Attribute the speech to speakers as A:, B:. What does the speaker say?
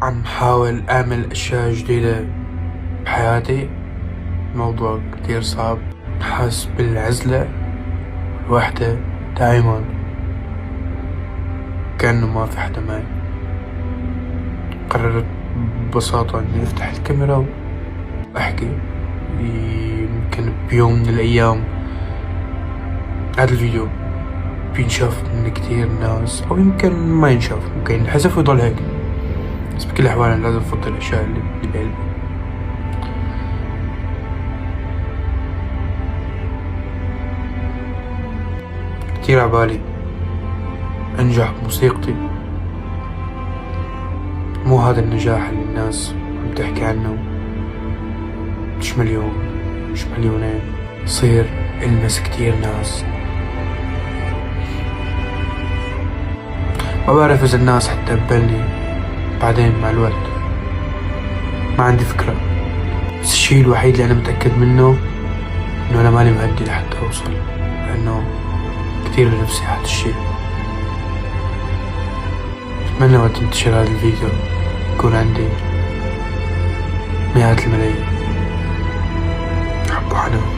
A: عم حاول أعمل أشياء جديدة بحياتي. موضوع كتير صعب، حاس بالعزلة الوحدة دائما، كأنه ما في حدا معي. قررت ببساطة إني أفتح الكاميرا وأحكي. يمكن بيوم من الأيام هذا الفيديو بينشاف من كتير ناس، أو يمكن ما ينشاف، ممكن ينحذف ويضل هيك. بس بكل الأحوال أنا لازم أفضل الأشياء اللي بقلبي. كتير عبالي أنجح بموسيقتي، مو هذا النجاح اللي الناس عم تحكي عنه، مش مليون مش مليونين، صير ألمس كتير ناس. ما بعرف إذا الناس حتقبلني بعدين مع الوقت، ما عندي فكرة. بس الشي الوحيد اللي أنا متأكد منه إنه أنا ماني مهدي لحتى أوصل، لأنه كتير بنفسي هذا الشي. أتمنى وقت انتشر هذا الفيديو يكون عندي مئات الملايين. حبوا حدا.